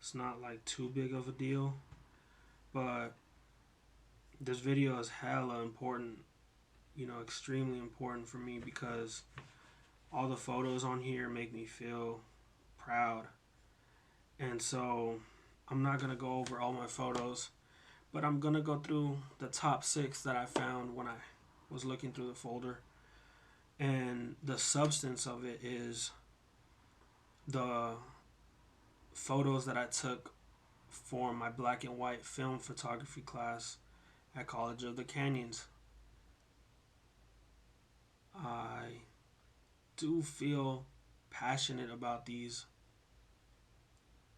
It's not like too big of a deal, but this video is hella important, extremely important for me because all the photos on here make me feel proud. And so I'm not going to go over all my photos, but I'm going to go through the top 6 that I found when I was looking through the folder. And the substance of it is the photos that I took for my black and white film photography class at College of the Canyons. I do feel passionate about these,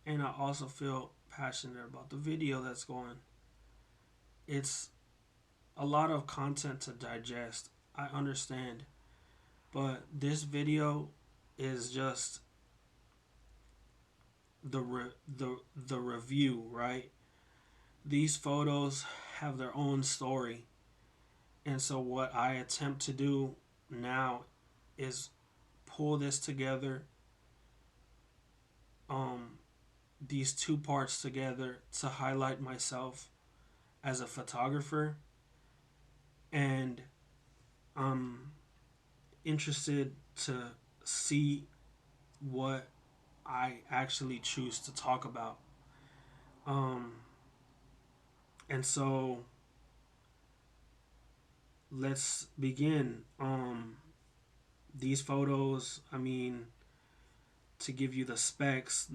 and I also feel passionate about the video that's going. It's a lot of content to digest, I understand, but this video is just the review, right? These photos have their own story, and so what I attempt to do now is pull this together, um, these two parts together to highlight myself as a photographer, and I'm interested to see what I actually choose to talk about. Um, and so let's begin. These photos, I mean, to give you the specs,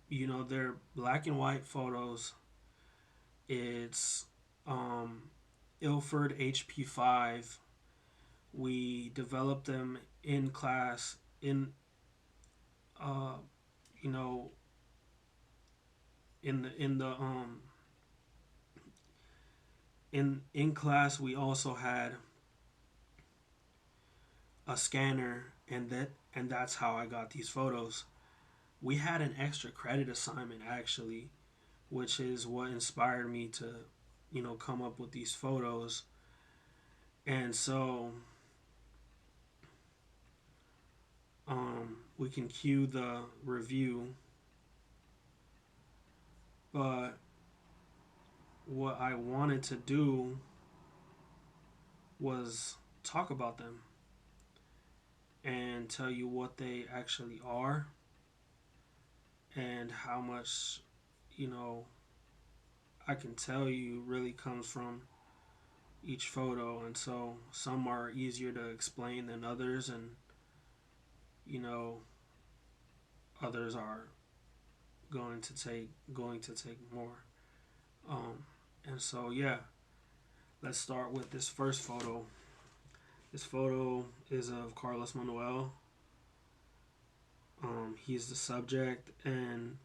they're black and white photos. It's Ilford HP5. We developed them in class in uh you know in class. We also had a scanner, and that's how I got these photos. We had an extra credit assignment actually, which is what inspired me to come up with these photos. And so we can cue the review, but what I wanted to do was talk about them and tell you what they actually are and how much you know I can tell you really comes from each photo. And so some are easier to explain than others, and you know others are going to take more. And so yeah, let's start with this first photo. This photo is of Carlos Manuel. He's the subject, and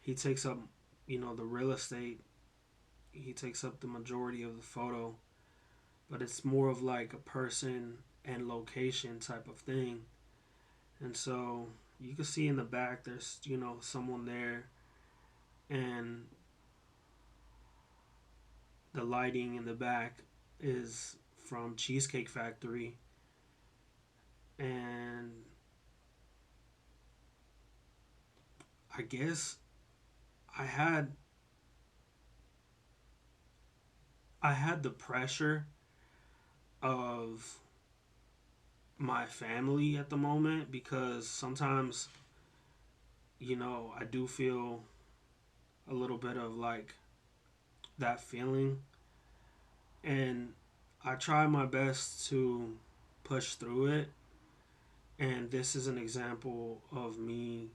he takes up the real estate. He takes up the majority of the photo, but it's more of like a person and location type of thing. And so you can see in the back there's someone there, and the lighting in the back is from Cheesecake Factory. And I guess I had I had the pressure of my family at the moment, because sometimes I do feel a little bit of like that feeling, and I try my best to push through it. And this is an example of me,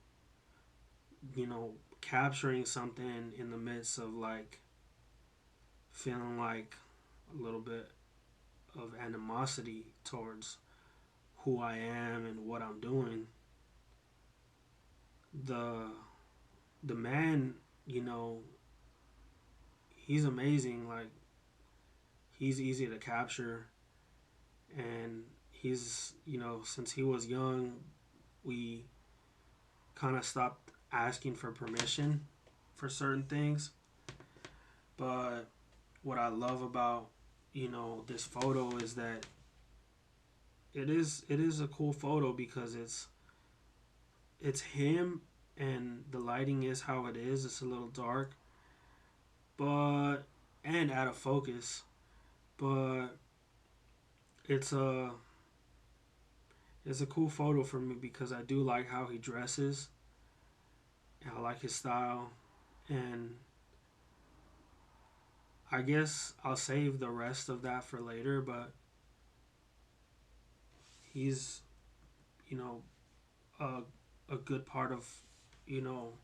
capturing something in the midst of like feeling like a little bit of animosity towards who I am and what I'm doing. The the man, he's amazing. Like, he's easy to capture, and he's since he was young, we kind of stopped asking for permission for certain things. But what I love about this photo is that it is a cool photo because it's him and the lighting is how it is. It's a little dark, but and out of focus. But it's a it's a cool photo for me because I do like how he dresses. I like his style, and I guess I'll save the rest of that for later. But he's, you know, a a good part of, you know,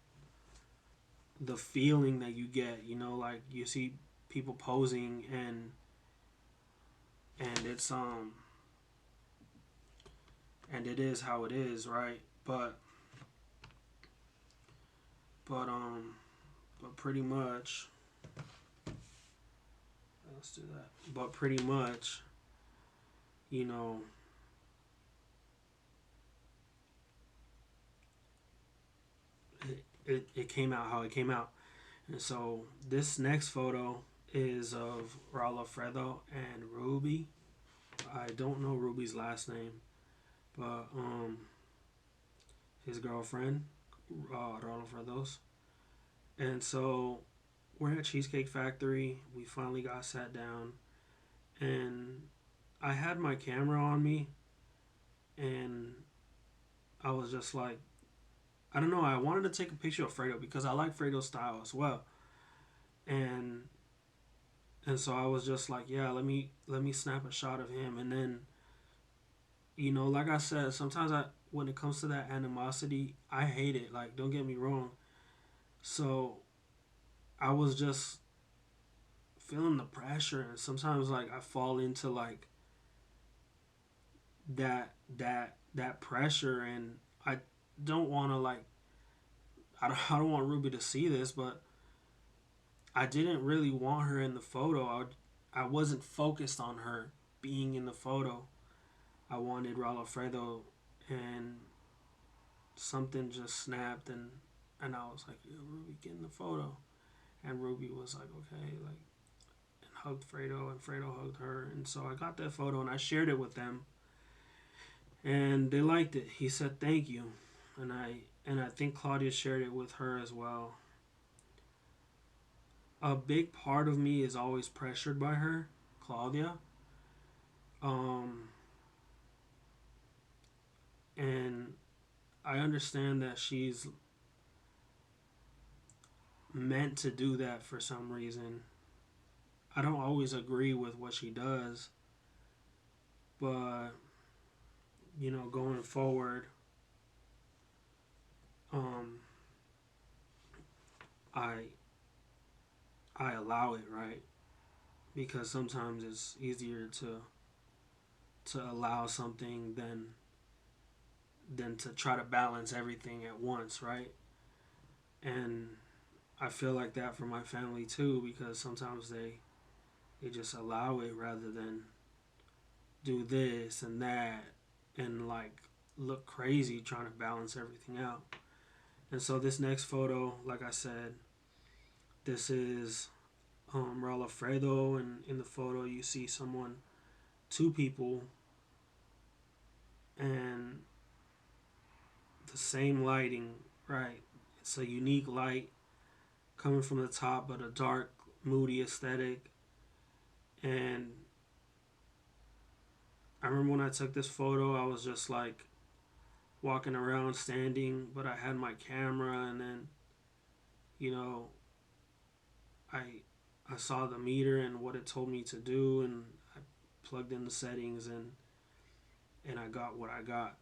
the feeling that you get. You know, like you see people posing, and and it is how it is, right? But but pretty much, let's do that. But pretty much, you know, it came out how it came out. And so this next photo is of Raul Alfredo and Ruby. I don't know Ruby's last name, but his girlfriend, Raul Alfredo's. And so we're at Cheesecake Factory. We finally got sat down, and I had my camera on me, and I was just like, I don't know. I wanted to take a picture of Fredo because I like Fredo's style as well, and so I was just like, yeah, let me snap a shot of him, and then, you know, like I said, sometimes I when it comes to that animosity, I hate it. Like, don't get me wrong. So I was just feeling the pressure, and sometimes like I fall into like that pressure, and I don't want to like I don't want Ruby to see this, but I didn't really want her in the photo. I wasn't focused on her being in the photo. I wanted Raul Alfredo, and something just snapped, and I was like, "Yo, Ruby, get in the photo." And Ruby was like, "Okay," like, and hugged Fredo, and Fredo hugged her, and so I got that photo and I shared it with them, and they liked it. He said thank you, and I think Claudia shared it with her as well. A big part of me is always pressured by her, Claudia. Um, and I understand that she's meant to do that for some reason. I don't always agree with what she does, but you know, going forward, um, I I allow it, right? Because sometimes it's easier to allow something than to try to balance everything at once, right? And I feel like that for my family too, because sometimes they just allow it rather than do this and that and like look crazy trying to balance everything out. And so this next photo, like I said, this is Raul Alfredo, and in the photo you see someone, two people, and the same lighting, right? It's a unique light coming from the top, but a dark, moody aesthetic. And I remember when I took this photo, I was just like walking around standing, but I had my camera, and then, you know, I I saw the meter and what it told me to do, and I plugged in the settings, and I got what I got.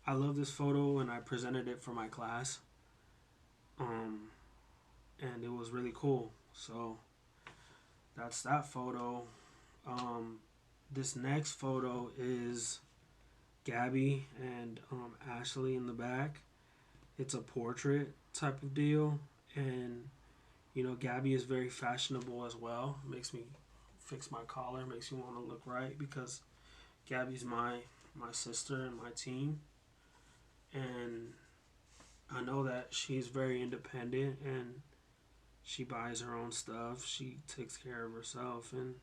I love this photo, and I presented it for my class, um, and it was really cool. So that's that photo. Um, this next photo is Gabby and Ashley in the back. It's a portrait type of deal, and you know, Gabby is very fashionable as well. Makes me fix my collar, makes me want to look right because Gabby's my sister and my team, and I know that she's very independent and she buys her own stuff. She takes care of herself, and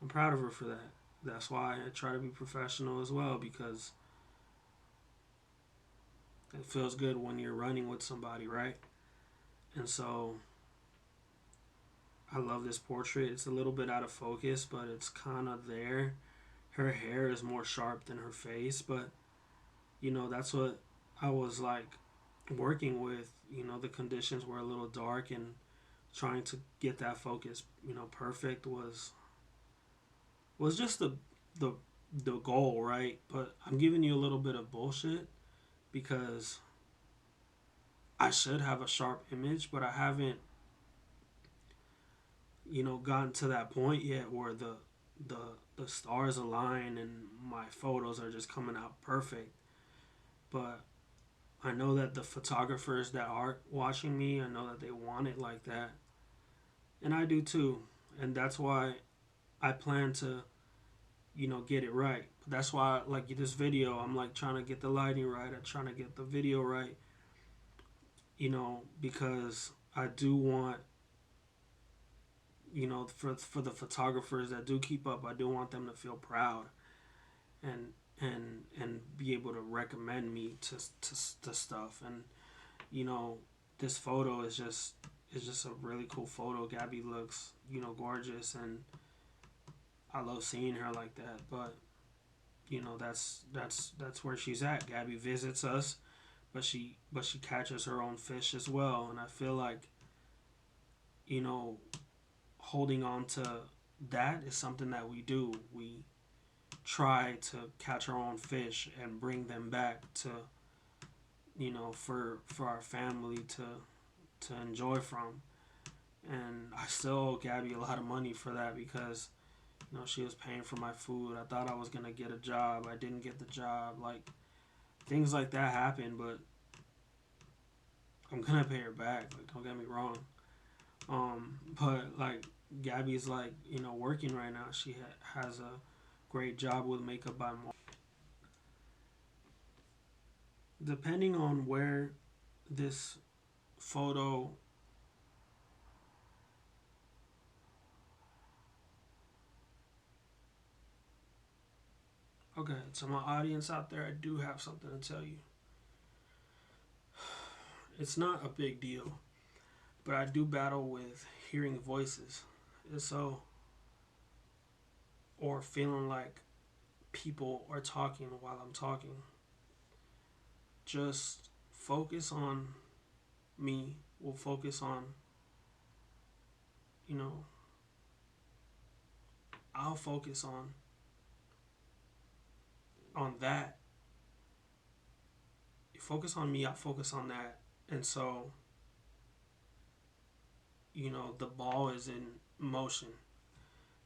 I'm proud of her for that. That's why I try to be professional as well, because It feels good when you're running with somebody, right? And so I love this portrait. It's a little bit out of focus, but it's kind of there. Her hair is more sharp than her face, but that's what I was like working with. The conditions were a little dark, and trying to get that focus, perfect was just the the goal, right? But I'm giving you a little bit of bullshit because I should have a sharp image, but I haven't, gotten to that point yet where the the stars align and my photos are just coming out perfect. But I know that the photographers that are watching me, I know that they want it like that, and I do too. And that's why I plan to, get it right. That's why, like this video, I'm like trying to get the lighting right. I'm trying to get the video right, because I do want, for the photographers that do keep up, I do want them to feel proud and and be able to recommend me to stuff. And you know, this photo is just a really cool photo. Gabby looks, gorgeous, and I love seeing her like that. But that's where she's at. Gabby visits us, but she catches her own fish as well. And I feel like, you know holding on to that is something that we do. We try to catch our own fish and bring them back to, for our family to enjoy from. And I still owe Gabby a lot of money for that because she was paying for my food. I thought I was gonna get a job. I didn't get the job. Like, things like that happen, but I'm gonna pay her back. Like, don't get me wrong. But like, Gabby's like, working right now. She has a great job with Makeup by Mo. Depending on where this photo, okay, to my audience out there, I do have something to tell you. It's not a big deal, but I do battle with hearing voices. And so, or feeling like people are talking while I'm talking. Just focus on me. We'll focus on, you know, I'll focus on that. You focus on me, I'll focus on that. And so, the ball is in motion.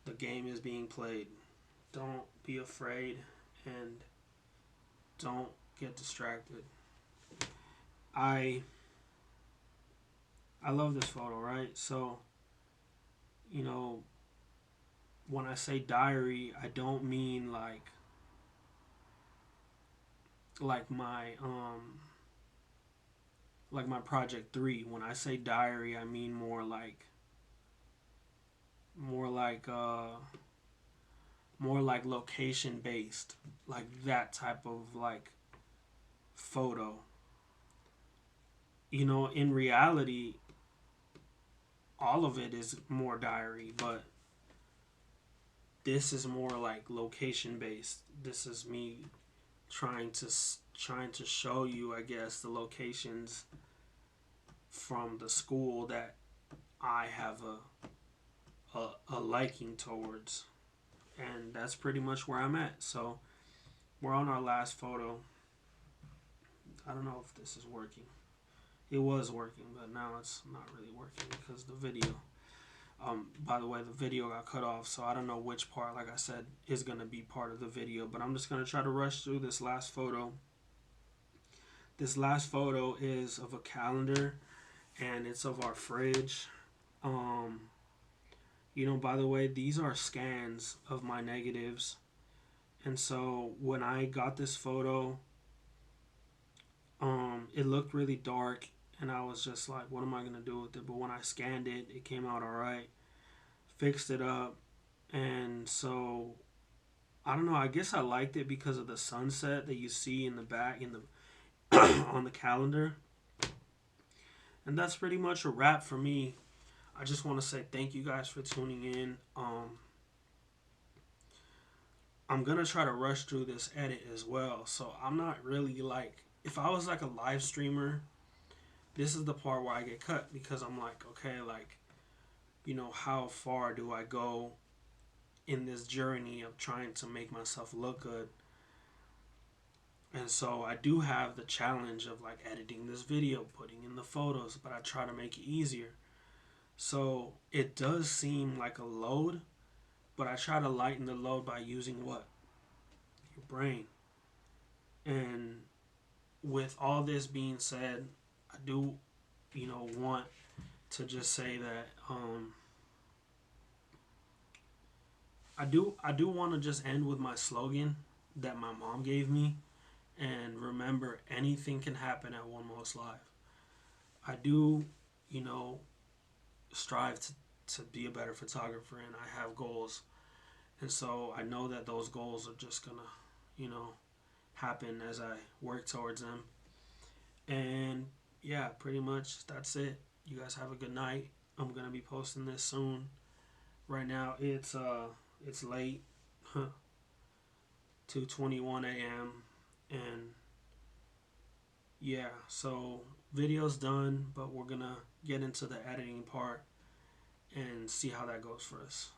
The game is being played. Don't be afraid and don't get distracted. I I love this photo, right? So, you know, when I say diary, I don't mean like my project 3. When I say diary, I mean more like more like location based, like that type of like photo. In reality, all of it is more diary, but this is more like location based. This is me trying to show you, I guess, the locations from the school that I have a liking towards, and that's pretty much where I'm at. So we're on our last photo. I don't know if this is working. It was working, but now it's not really working because the video. By the way, the video got cut off, so I don't know which part, like I said, is going to be part of the video. But I'm just going to try to rush through this last photo. This last photo is of a calendar, and it's of our fridge. By the way, these are scans of my negatives. And so when I got this photo, it looked really dark, and I was just like, what am I going to do with it? But when I scanned it, it came out all right. Fixed it up. And so, I don't know, I guess I liked it because of the sunset that you see in the back, on the calendar. And that's pretty much a wrap for me. I just want to say thank you guys for tuning in. I'm gonna try to rush through this edit as well. So I'm not really like, if I was like a live streamer, this is the part where I get cut, because I'm like, okay, like, how far do I go in this journey of trying to make myself look good? And so I do have the challenge of like editing this video, putting in the photos, but I try to make it easier. So it does seem like a load, but I try to lighten the load by using what? Your brain. And with all this being said, I do, want to just say that I do want to just end with my slogan that my mom gave me, and remember, anything can happen at Onemostlive. I do, you know, strive to be a better photographer, and I have goals. And so I know that those goals are just gonna, happen as I work towards them. And yeah, pretty much that's it. You guys have a good night. I'm gonna be posting this soon. Right now it's late, 2:21 a.m. and yeah, so video's done, but we're gonna get into the editing part and see how that goes for us.